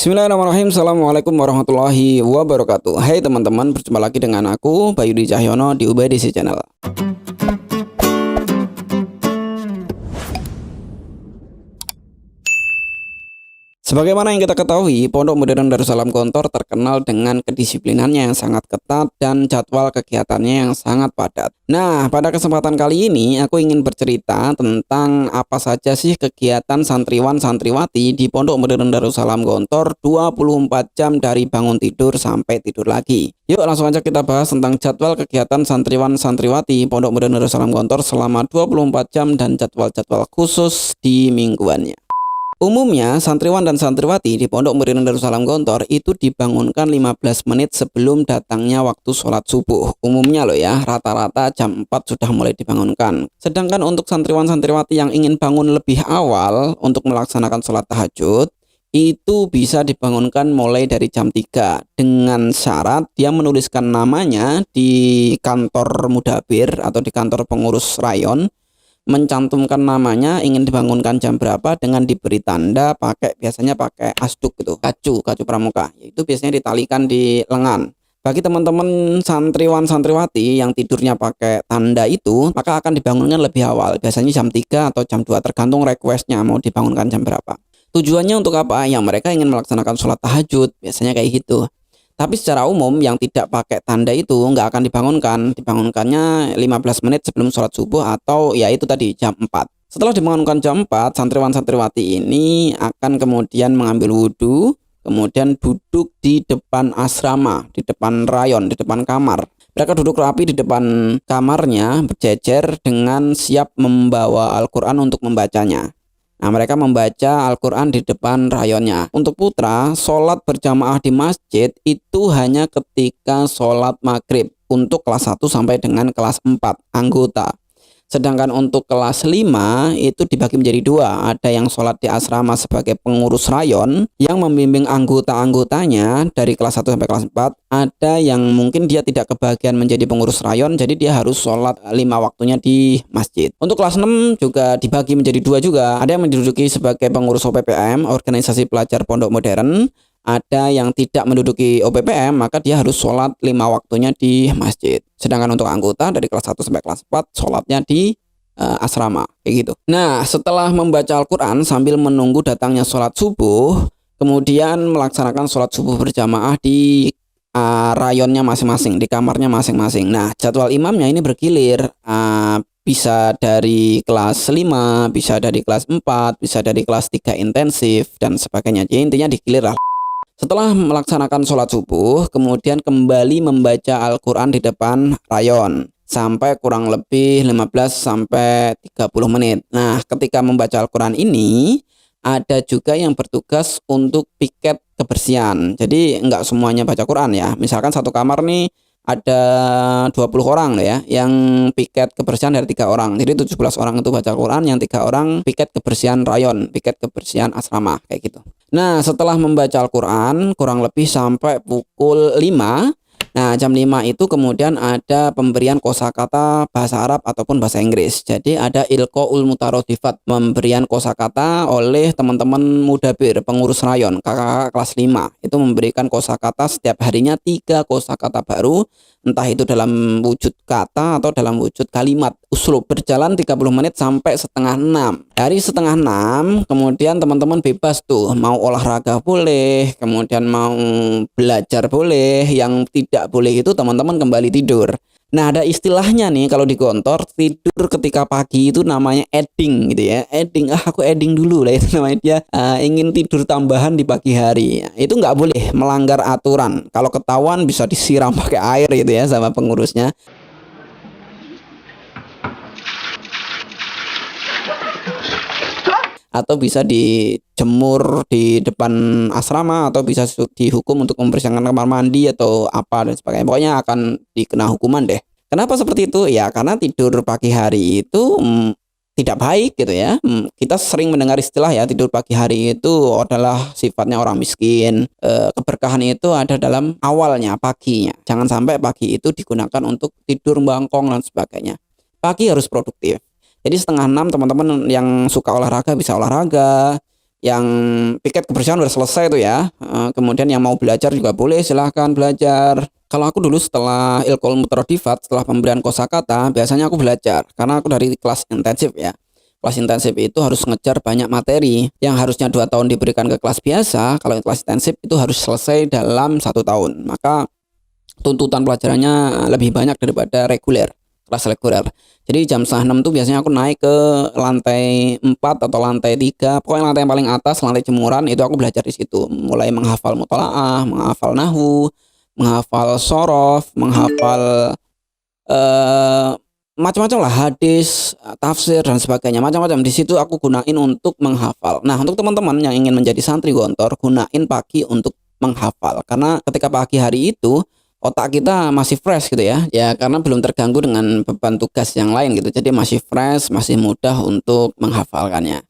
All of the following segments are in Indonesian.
Bismillahirrahmanirrahim. Assalamualaikum warahmatullahi wabarakatuh. Hai teman-teman, berjumpa lagi dengan aku Bayu Di Cahyono di UBDC Channel. Sebagaimana yang kita ketahui, Pondok Modern Darussalam Gontor terkenal dengan kedisiplinannya yang sangat ketat dan jadwal kegiatannya yang sangat padat. Nah, pada kesempatan kali ini aku ingin bercerita tentang apa saja sih kegiatan santriwan santriwati di Pondok Modern Darussalam Gontor 24 jam dari bangun tidur sampai tidur lagi. Yuk langsung aja kita bahas tentang jadwal kegiatan santriwan santriwati Pondok Modern Darussalam Gontor selama 24 jam dan jadwal-jadwal khusus di mingguannya. Umumnya, santriwan dan santriwati di Pondok Modern Darussalam Gontor itu dibangunkan 15 menit sebelum datangnya waktu sholat subuh. Umumnya loh ya, rata-rata jam 4 sudah mulai dibangunkan. Sedangkan untuk santriwan-santriwati yang ingin bangun lebih awal untuk melaksanakan sholat tahajud, itu bisa dibangunkan mulai dari jam 3 dengan syarat dia menuliskan namanya di kantor mudabir atau di kantor pengurus rayon, mencantumkan namanya, ingin dibangunkan jam berapa dengan diberi tanda biasanya pakai asduk gitu, kacu pramuka, itu biasanya ditalikan di lengan. Bagi teman-teman santriwan santriwati yang tidurnya pakai tanda itu, maka akan dibangunkan lebih awal, biasanya jam 3 atau jam 2 tergantung requestnya mau dibangunkan jam berapa. Tujuannya untuk apa? Yang mereka ingin melaksanakan sholat tahajud, biasanya kayak gitu. Tapi secara umum yang tidak pakai tanda itu nggak akan dibangunkannya 15 menit sebelum sholat subuh atau ya itu tadi jam 4. Setelah dibangunkan jam 4, santriwan-santriwati ini akan kemudian mengambil wudhu, kemudian duduk di depan asrama, di depan rayon, di depan kamar. Mereka duduk rapi di depan kamarnya, berjejer dengan siap membawa Al-Quran untuk membacanya. Nah, mereka membaca Al-Quran di depan rayonnya. Untuk putra, sholat berjamaah di masjid itu hanya ketika sholat maghrib untuk kelas 1 sampai dengan kelas 4 anggota. Sedangkan untuk kelas 5 itu dibagi menjadi 2. Ada yang sholat di asrama sebagai pengurus rayon yang membimbing anggota-anggotanya dari kelas 1 sampai kelas 4. Ada yang mungkin dia tidak kebagian menjadi pengurus rayon, jadi dia harus sholat 5 waktunya di masjid. Untuk kelas 6 juga dibagi menjadi 2 juga. Ada yang menduduki sebagai pengurus OPPM, Organisasi Pelajar Pondok Modern. Ada yang tidak menduduki OPPM, maka dia harus sholat 5 waktunya di masjid. Sedangkan untuk anggota dari kelas 1 sampai kelas 4 sholatnya di asrama kayak gitu. Nah, setelah membaca Al-Quran sambil menunggu datangnya sholat subuh, kemudian melaksanakan sholat subuh berjamaah di rayonnya masing-masing, di kamarnya masing-masing. Nah, jadwal imamnya ini bergilir, bisa dari kelas 5, bisa dari kelas 4, bisa dari kelas 3 intensif dan sebagainya. Jadi intinya digilir lah. Setelah melaksanakan sholat subuh, kemudian kembali membaca Al-Quran di depan rayon sampai kurang lebih 15 sampai 30 menit. Nah, ketika membaca Al-Quran ini, ada juga yang bertugas untuk piket kebersihan. Jadi nggak semuanya baca Quran ya. Misalkan satu kamar nih ada 20 orang loh ya, yang piket kebersihan dari 3 orang. Jadi 17 orang itu baca Quran, yang 3 orang piket kebersihan rayon, piket kebersihan asrama kayak gitu. Nah, setelah membaca Al-Quran kurang lebih sampai pukul 5. Nah, jam 5 itu kemudian ada pemberian kosakata bahasa Arab ataupun bahasa Inggris. Jadi ada ilqaul mutarodifat, pemberian kosakata oleh teman-teman mudabir, pengurus rayon, kakak-kakak kelas 5. Itu memberikan kosakata setiap harinya 3 kosakata baru, entah itu dalam wujud kata atau dalam wujud kalimat. Uslub berjalan 30 menit sampai setengah 6. Dari setengah 6 kemudian teman-teman bebas tuh, mau olahraga boleh, kemudian mau belajar boleh, yang tidak boleh itu teman-teman kembali tidur. Nah, ada istilahnya nih kalau di Gontor, tidur ketika pagi itu namanya edding gitu ya. Edding, aku edding dulu lah, itu namanya dia ingin tidur tambahan di pagi hari. Itu nggak boleh, melanggar aturan. Kalau ketahuan bisa disiram pakai air gitu ya sama pengurusnya. Atau bisa dijemur di depan asrama, atau bisa dihukum untuk membersihkan kamar mandi atau apa dan sebagainya. Pokoknya akan dikena hukuman deh. Kenapa seperti itu? Ya karena tidur pagi hari itu tidak baik gitu ya. Kita sering mendengar istilah ya, tidur pagi hari itu adalah sifatnya orang miskin. Keberkahan itu ada dalam awalnya, paginya. Jangan sampai pagi itu digunakan untuk tidur bangkong dan sebagainya. Pagi harus produktif. Jadi setengah 6 teman-teman yang suka olahraga bisa olahraga, yang piket kebersihan udah selesai tuh ya. Kemudian yang mau belajar juga boleh, silahkan belajar. Kalau aku dulu setelah ilkul mutradifat, setelah pemberian kosakata, biasanya aku belajar karena aku dari kelas intensif ya. Kelas intensif itu harus ngejar banyak materi yang harusnya 2 tahun diberikan ke kelas biasa. Kalau kelas intensif itu harus selesai dalam 1 tahun. Maka tuntutan pelajarannya lebih banyak daripada reguler, kelas reguler. Jadi jam setengah 6 tuh biasanya aku naik ke lantai 4 atau lantai 3, pokoknya lantai yang paling atas, lantai jemuran, itu aku belajar di situ. Mulai menghafal mutolaah, menghafal nahwu, menghafal sorof, menghafal macam-macam lah, hadis, tafsir dan sebagainya, macam-macam. Di situ aku gunain untuk menghafal. Nah, untuk teman-teman yang ingin menjadi santri Gontor, gunain pagi untuk menghafal. Karena ketika pagi hari itu otak kita masih fresh gitu ya. Ya, karena belum terganggu dengan beban tugas yang lain gitu. Jadi masih fresh, masih mudah untuk menghafalkannya.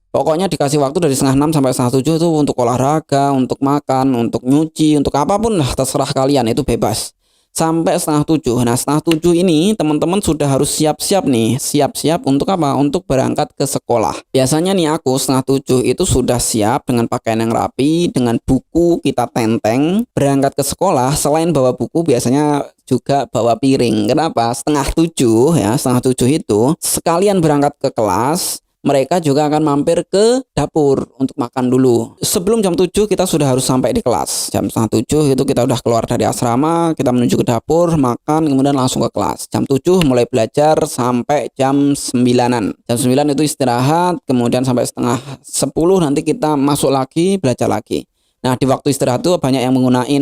Pokoknya dikasih waktu dari setengah 6 sampai setengah 7 itu untuk olahraga, untuk makan, untuk nyuci, untuk apapun lah, terserah kalian, itu bebas. Sampai setengah 7. Nah, setengah 7 ini teman-teman sudah harus siap-siap nih. Siap-siap untuk apa? Untuk berangkat ke sekolah. Biasanya nih aku setengah 7 itu sudah siap dengan pakaian yang rapi, dengan buku kita tenteng. Berangkat ke sekolah, selain bawa buku, biasanya juga bawa piring. Kenapa? Setengah 7 ya, setengah 7 itu sekalian berangkat ke kelas, mereka juga akan mampir ke dapur untuk makan dulu. Sebelum jam 7 kita sudah harus sampai di kelas. Jam setengah 7 itu kita udah keluar dari asrama, kita menuju ke dapur, makan, kemudian langsung ke kelas. Jam 7 mulai belajar sampai jam 9-an. Jam 9 itu istirahat, kemudian sampai setengah 10 nanti kita masuk lagi, belajar lagi. Nah, di waktu istirahat itu banyak yang menggunakan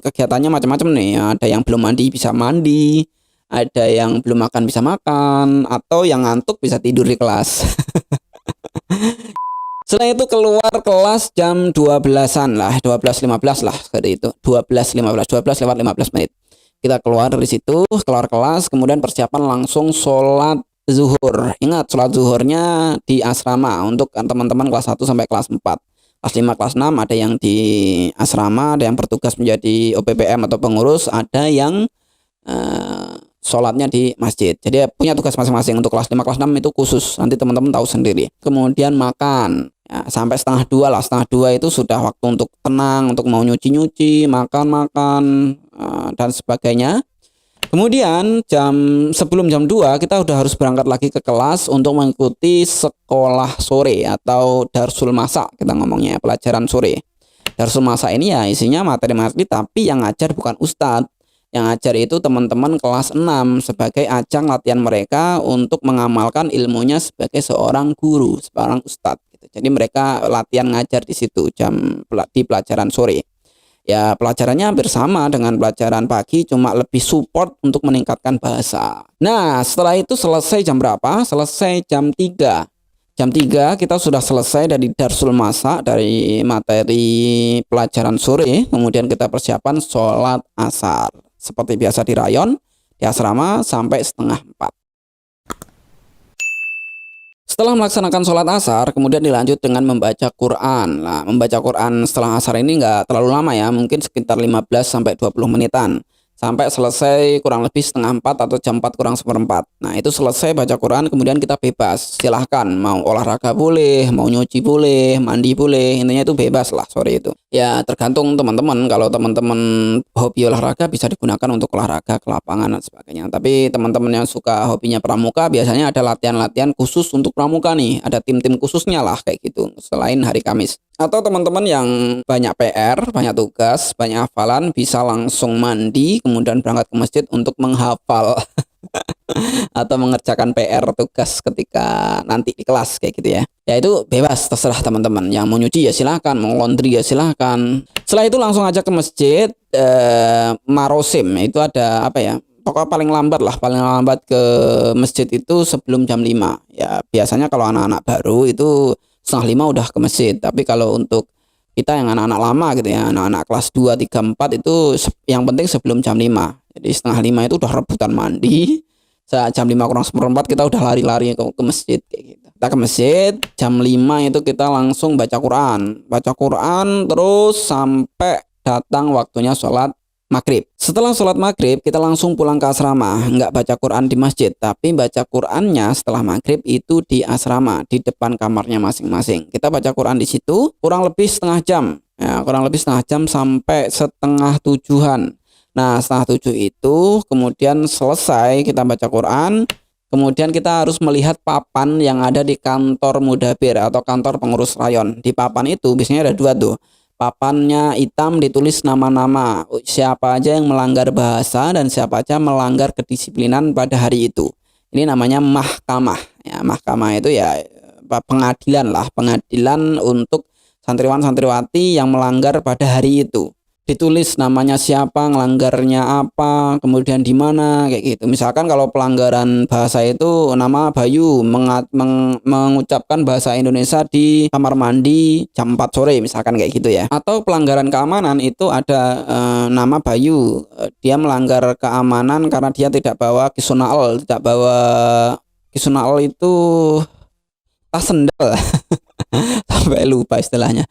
kegiatannya macam-macam nih. Ada yang belum mandi bisa mandi, ada yang belum makan bisa makan, atau yang ngantuk bisa tidur di kelas. Setelah itu keluar kelas jam 12-an lah, 12.15 lah seperti itu. 12 lewat 15 menit. Kita keluar dari situ, keluar kelas, kemudian persiapan langsung sholat zuhur. Ingat, sholat zuhurnya di asrama untuk teman-teman kelas 1 sampai kelas 4. Kelas 5, kelas 6 ada yang di asrama, ada yang bertugas menjadi OPPM atau pengurus, ada yang sholatnya di masjid. Jadi punya tugas masing-masing. Untuk kelas 5, kelas 6 itu khusus. Nanti teman-teman tahu sendiri. Kemudian makan. Ya, sampai setengah 2 lah. Setengah 2 itu sudah waktu untuk tenang, untuk mau nyuci-nyuci, makan-makan, dan sebagainya. Kemudian sebelum jam 2 kita udah harus berangkat lagi ke kelas untuk mengikuti sekolah sore atau darsul masa, kita ngomongnya pelajaran sore. Darsul masa ini ya isinya materi-materi, tapi yang ngajar bukan ustadz. Yang ngajar itu teman-teman kelas 6 sebagai ajang latihan mereka untuk mengamalkan ilmunya sebagai seorang guru, seorang ustadz gitu. Jadi mereka latihan ngajar di situ di pelajaran sore. Ya, pelajarannya hampir sama dengan pelajaran pagi, cuma lebih support untuk meningkatkan bahasa. Nah, setelah itu selesai jam berapa? Selesai jam 3. Jam 3 kita sudah selesai dari darsul masa, dari materi pelajaran sore. Kemudian kita persiapan sholat asar. Seperti biasa di rayon, di asrama sampai setengah 4. Setelah melaksanakan sholat asar, kemudian dilanjut dengan membaca Quran. Nah, membaca Quran setelah asar ini nggak terlalu lama ya, mungkin sekitar 15-20 menitan. Sampai selesai kurang lebih setengah 4 atau jam 4 kurang seperempat. Nah, itu selesai baca Quran, kemudian kita bebas. Silahkan, mau olahraga boleh, mau nyuci boleh, mandi boleh. Intinya itu bebas lah sore itu. Ya, tergantung teman-teman. Kalau teman-teman hobi olahraga bisa digunakan untuk olahraga ke lapangan dan sebagainya. Tapi teman-teman yang suka hobinya pramuka, biasanya ada latihan-latihan khusus untuk pramuka nih. Ada tim-tim khususnya lah kayak gitu, selain hari Kamis. Atau teman-teman yang banyak PR, banyak tugas, banyak hafalan, bisa langsung mandi, kemudian berangkat ke masjid untuk menghafal atau mengerjakan PR tugas ketika nanti di kelas kayak gitu ya. Ya itu bebas, terserah teman-teman. Yang mau nyuci ya silahkan, mau laundry ya silahkan. Setelah itu langsung aja ke masjid. Marosim itu ada apa ya? Pokoknya paling lambat ke masjid itu sebelum jam 5. Ya biasanya kalau anak-anak baru itu setengah 5 udah ke masjid. Tapi kalau untuk kita yang anak-anak lama gitu ya, anak-anak kelas 2, 3, 4 itu yang penting sebelum jam 5. Jadi setengah 5 itu udah rebutan mandi. Saat jam 5 kurang seperempat kita udah lari-lari ke masjid kayak gitu. Kita ke masjid jam 5 itu kita langsung baca Quran terus sampai datang waktunya sholat maghrib. Setelah sholat maghrib, kita langsung pulang ke asrama. Nggak baca Quran di masjid, tapi baca Qurannya setelah maghrib itu di asrama, di depan kamarnya masing-masing. Kita baca Quran di situ kurang lebih setengah jam. Ya, kurang lebih setengah jam sampai setengah tujuhan. Nah, setengah tujuh itu kemudian selesai kita baca Quran. Kemudian kita harus melihat papan yang ada di kantor mudabir atau kantor pengurus rayon. Di papan itu biasanya ada dua tuh. Papannya hitam ditulis nama-nama siapa aja yang melanggar bahasa dan siapa aja melanggar kedisiplinan pada hari itu. Ini namanya mahkamah. Ya, mahkamah itu ya pengadilan lah, pengadilan untuk santriwan-santriwati yang melanggar pada hari itu. Ditulis namanya siapa, ngelanggarnya apa, kemudian di mana, kayak gitu. Misalkan kalau pelanggaran bahasa itu nama Bayu mengucapkan bahasa Indonesia di kamar mandi jam 4 sore, misalkan kayak gitu ya. Atau pelanggaran keamanan itu ada nama Bayu, dia melanggar keamanan karena dia tidak bawa kisunal, tidak bawa kisunal itu tas sendal. Sampai lupa istilahnya.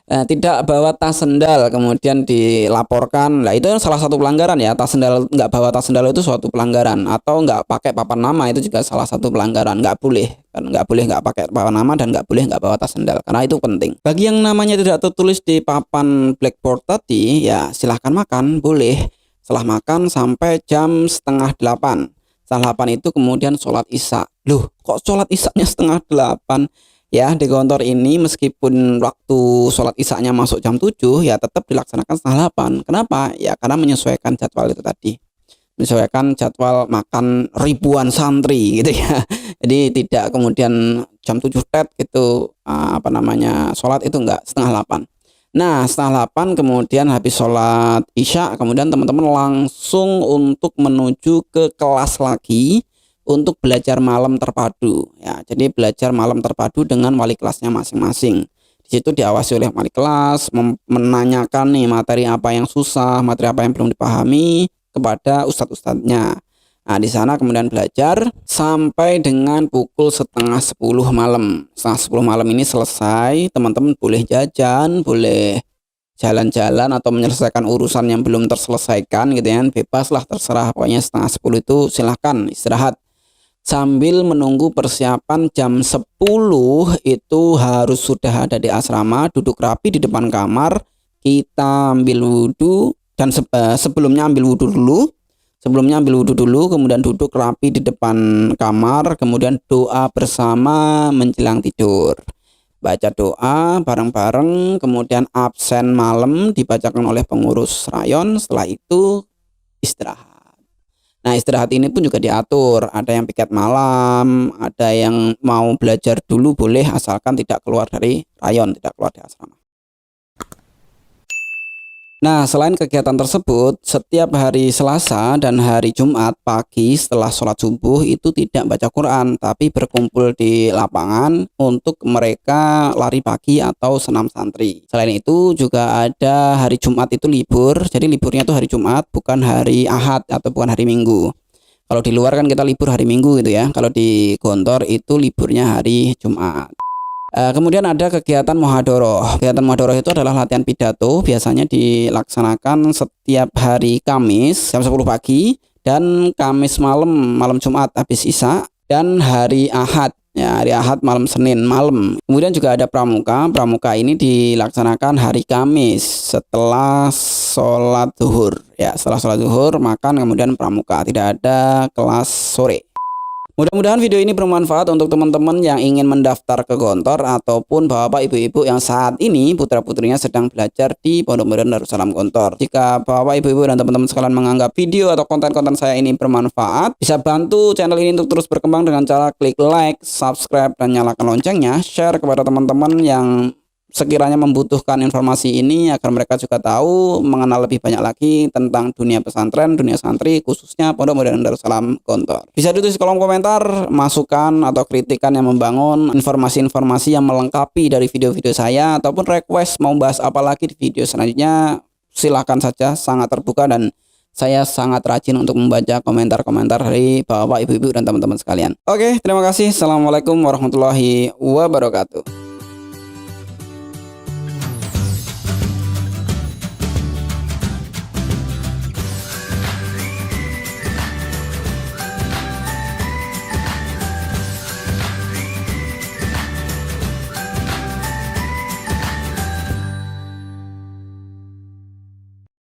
Tidak bawa tas sendal kemudian dilaporkan. Nah, itu salah satu pelanggaran ya. Tas sendal, nggak bawa tas sendal itu suatu pelanggaran. Atau nggak pakai papan nama itu juga salah satu pelanggaran. Nggak boleh kan, nggak boleh nggak pakai papan nama dan nggak boleh nggak bawa tas sendal karena itu penting. Bagi yang namanya tidak tertulis di papan blackboard tadi ya silahkan makan, boleh. Setelah makan sampai jam setengah 8. Setengah 8 itu kemudian sholat isya. Loh, kok sholat isyanya setengah 8? Ya, di kantor ini meskipun waktu sholat isyanya masuk jam 7 ya tetap dilaksanakan setengah 8. Kenapa? Ya karena menyesuaikan jadwal itu tadi. Menyesuaikan jadwal makan ribuan santri gitu ya. Jadi tidak kemudian jam 7 tet gitu sholat itu enggak, setengah 8. Nah, setengah 8 kemudian habis sholat isya kemudian teman-teman langsung untuk menuju ke kelas lagi untuk belajar malam terpadu ya. Jadi belajar malam terpadu dengan wali kelasnya masing-masing. Di situ diawasi oleh wali kelas, menanyakan nih materi apa yang susah, materi apa yang belum dipahami kepada ustadz-ustadznya. Nah, di sana kemudian belajar sampai dengan pukul setengah 10 malam. Setengah 10 malam ini selesai, teman-teman boleh jajan, boleh jalan-jalan atau menyelesaikan urusan yang belum terselesaikan gitu ya. Bebas lah, terserah. Pokoknya setengah 10 itu silahkan istirahat. Sambil menunggu persiapan jam 10 itu harus sudah ada di asrama, duduk rapi di depan kamar, kita ambil wudhu dan sebelumnya ambil wudhu dulu, kemudian duduk rapi di depan kamar, kemudian doa bersama menjelang tidur. Baca doa bareng-bareng, kemudian absen malam dibacakan oleh pengurus rayon, setelah itu istirahat. Nah, istirahat ini pun juga diatur, ada yang piket malam, ada yang mau belajar dulu boleh asalkan tidak keluar dari rayon, tidak keluar dari asrama. Nah, selain kegiatan tersebut, setiap hari Selasa dan hari Jumat pagi setelah sholat subuh itu tidak baca Quran, tapi berkumpul di lapangan untuk mereka lari pagi atau senam santri. Selain itu juga ada hari Jumat itu libur, jadi liburnya itu hari Jumat, bukan hari Ahad atau bukan hari Minggu. Kalau di luar kan kita libur hari Minggu gitu ya, kalau di Gontor itu liburnya hari Jumat. Kemudian ada kegiatan muhadoroh. Kegiatan muhadoroh itu adalah latihan pidato, biasanya dilaksanakan setiap hari Kamis jam 10 pagi dan Kamis malam Jumat habis isya, dan hari Ahad ya, hari Ahad malam Senin malam. Kemudian juga ada pramuka. Pramuka ini dilaksanakan hari Kamis setelah sholat zuhur ya, setelah sholat zuhur makan kemudian pramuka, tidak ada kelas sore. Mudah-mudahan video ini bermanfaat untuk teman-teman yang ingin mendaftar ke Gontor ataupun bapak ibu-ibu yang saat ini putra-putrinya sedang belajar di Pondok Modern Darussalam Gontor. Jika bapak ibu-ibu dan teman-teman sekalian menganggap video atau konten-konten saya ini bermanfaat, bisa bantu channel ini untuk terus berkembang dengan cara klik like, subscribe, dan nyalakan loncengnya, share kepada teman-teman yang sekiranya membutuhkan informasi ini agar mereka juga tahu, mengenal lebih banyak lagi tentang dunia pesantren, dunia santri, khususnya Pondok Modern Darussalam Gontor. Bisa ditulis di kolom komentar masukan atau kritikan yang membangun, informasi-informasi yang melengkapi dari video-video saya, ataupun request mau bahas apa lagi di video selanjutnya, silahkan saja, sangat terbuka dan saya sangat rajin untuk membaca komentar-komentar dari bapak, ibu-ibu, dan teman-teman sekalian. Oke, terima kasih. Assalamualaikum warahmatullahi wabarakatuh.